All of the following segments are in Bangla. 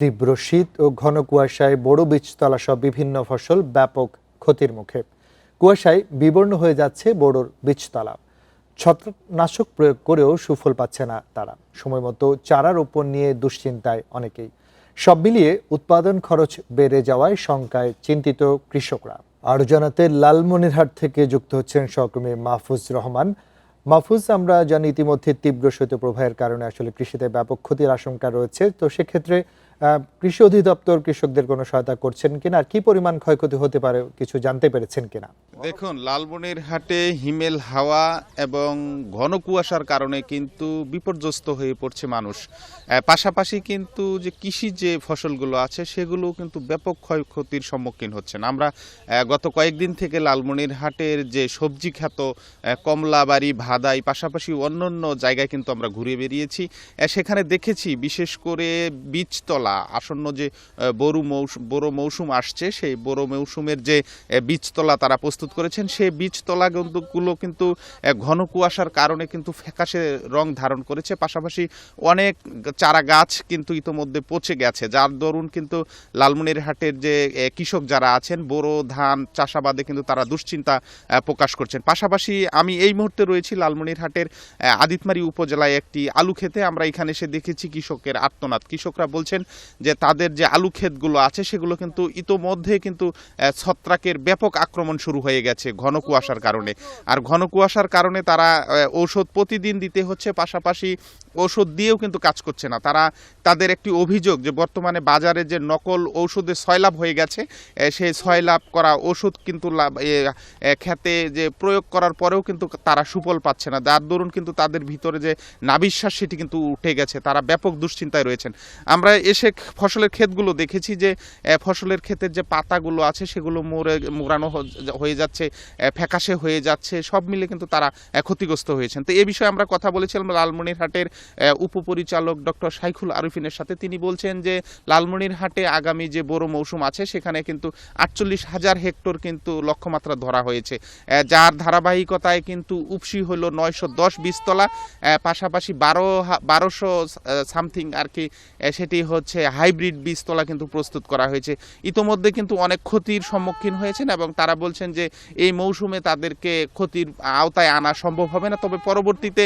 তীব্র শীত ও ঘন কুয়াশায় বড় বীজতলা সহ বিভিন্ন ফসল ব্যাপক ক্ষতির মুখে। কুয়াশায় বিবর্ণ হয়ে যাচ্ছে বড়র বীজতলা। ছত্রাকনাশক প্রয়োগ করেও সুফল পাচ্ছে না তারা। সময়মতো চারা রোপণ নিয়ে দুশ্চিন্তায় অনেকেই। সব মিলিয়ে উৎপাদন খরচ বেড়ে যাওয়ায় শঙ্কায় চিন্তিত কৃষকরা। আরও জানাতে লালমনিরহাট থেকে যুক্ত হচ্ছেন সহকর্মী মাহফুজ রহমান। মাহফুজ, আমরা জানি ইতিমধ্যে তীব্র শৈত্যপ্রবাহের কারণে আসলে কৃষিতে ব্যাপক ক্ষতির আশঙ্কা রয়েছে। তো সেক্ষেত্রে কৃষি অধিদপ্তর কৃষকদের কোনো সহায়তা করছেন কিনা, আর কি পরিমাণ ক্ষয়ক্ষতি হতে পারে কিছু জানতে পেরেছেন কিনা? দেখুন, লালমনিরহাটে হিমেল হাওয়া এবং ঘন কুয়াশার কারণে কিন্তু বিপর্যস্ত হয়ে পড়ছে মানুষ। পাশাপাশি কিন্তু যে কৃষি যে ফসলগুলো আছে সেগুলো কিন্তু ব্যাপক ক্ষয়ক্ষতির সম্মুখীন হচ্ছেন। আমরা গত কয়েকদিন থেকে লালমনিরহাটের যে সবজি খ্যাত কমলাবাড়ি, ভাদাই, পাশাপাশি অন্যান্য জায়গায় কিন্তু আমরা ঘুরে বেরিয়েছি। সেখানে দেখেছি বিশেষ করে বীজতলা আসন্ন যে বড় মৌসুম আসছে, সেই বড় মৌসুমের যে বীজতলা তারা প্রস্তুত করেছেন, সেই বীজতলাগুলো কিন্তু ঘন কুয়াশার কারণে কিন্তু ফ্যাকাশে রং ধারণ করেছে। পাশাপাশি অনেক চারা গাছ কিন্তু ইতোমধ্যে পচে গেছে, যার দরুন কিন্তু লালমনিরহাটের যে কৃষক যারা আছেন বোরো ধান চাষাবাদে কিন্তু তারা দুশ্চিন্তা প্রকাশ করছেন। পাশাপাশি আমি এই মুহূর্তে রয়েছি লালমনিরহাটের আদিতমারি উপজেলায় একটি আলু ক্ষেতে। আমরা এখানে এসে দেখেছি কৃষকের আর্তনাদ। কৃষকরা বলছেন যে তাদের যে আলু ক্ষেতগুলো আছে সেগুলো কিন্তু ইতোমধ্যে কিন্তু ছত্রাকের ব্যাপক আক্রমণ শুরু হয়ে গেছে ঘন কুয়াশার কারণে। আর ঘন কুয়াশার কারণে তারা ঔষধ প্রতিদিন দিতে হচ্ছে, পাশাপাশি ঔষধ দিয়েও কিন্তু কাজ করছে না। তাদের একটি অভিযোগ যে বর্তমানে বাজারে যে নকল ঔষধে সয়লাভ হয়ে গেছে, সেই সয়লাভ করা ওষুধ কিন্তু খেতে যে প্রয়োগ করার পরেও কিন্তু তারা সুফল পাচ্ছে না, যার দরুন কিন্তু তাদের ভিতরে যে নাভিশ্বাস সেটি কিন্তু উঠে গেছে, তারা ব্যাপক দুশ্চিন্তায় রয়েছেন। আমরা এসে ফসলের ক্ষেতগুলো দেখেছি যে ফসলের ক্ষেতের যে পাতাগুলো আছে সেগুলো মোড়ানো হয়ে যাচ্ছে, ফ্যাকাশে হয়ে যাচ্ছে, সব মিলে কিন্তু তারা ক্ষতিগ্রস্ত হয়েছেন। তো এ বিষয়ে আমরা কথা বলেছিলাম লালমনিরহাটের উপপরিচালক ডক্টর শাইখুল আরিফিনের সাথে। তিনি বলছেন যে লালমনিরহাটে আগামী যে বড় মৌসুম আছে সেখানে কিন্তু 48,000 হেক্টর কিন্তু লক্ষ্যমাত্রা ধরা হয়েছে, যার ধারাবাহিকতায় কিন্তু উপসি হলো 910 বীজতলা, পাশাপাশি 1200 সামথিং আর কি সেটি হচ্ছে হাইব্রিড বীজতলা কিন্তু প্রস্তুত করা হয়েছে। ইতোমধ্যে কিন্তু অনেক ক্ষতির সম্মুখীন হয়েছেন এবং তারা বলছেন যে এই মৌসুমে তাদেরকে ক্ষতির আওতায় আনা সম্ভব হবে না, তবে পরবর্তীতে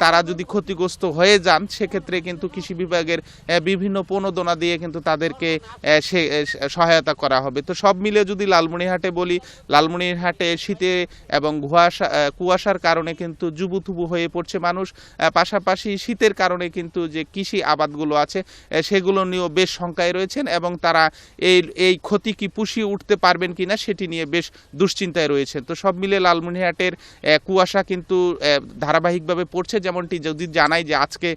তারা যদি ক্ষতিগ্রস্ত হয়ে যান সেক্ষেত্রে কিন্তু কৃষি বিভাগের বিভিন্ন প্রণোদনা দিয়ে কিন্তু তাদেরকে সহায়তা করা হবে। তো সব মিলে যদি লালমনিরহাটে বলি, লালমনিরহাটে শীতে এবং কুয়াশার কারণে কিন্তু জুবুথুবু হয়ে পড়ছে মানুষ। পাশাপাশি শীতের কারণে কিন্তু যে কৃষি আবাদগুলো আছে সেগুলো নিয়েও বেশ শঙ্কায় রয়েছেন এবং তারা এই ক্ষতি কি পুষিয়ে উঠতে পারবেন কিনা সেটি নিয়ে বেশ দুশ্চিন্তায় রয়েছেন। তো সব মিলে লালমনিরহাটের কুয়াশা কিন্তু ধারাবাহিকভাবে পড়ছে, যেমনটি যদি জানাই যে আজকে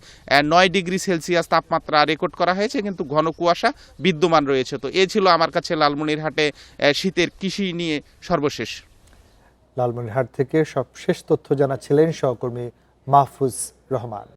9 ডিগ্রি সেলসিয়াস তাপমাত্রা রেকর্ড করা হয়েছে, কিন্তু ঘন কুয়াশা বিদ্যমান রয়েছে। তো এ ছিল আমার কাছে লালমনিরহাটে শীতের কৃষি নিয়ে সর্বশেষ। লালমনিরহাট থেকে সবশেষ তথ্য জানাচ্ছিলেন সহকর্মী মাহফুজ রহমান।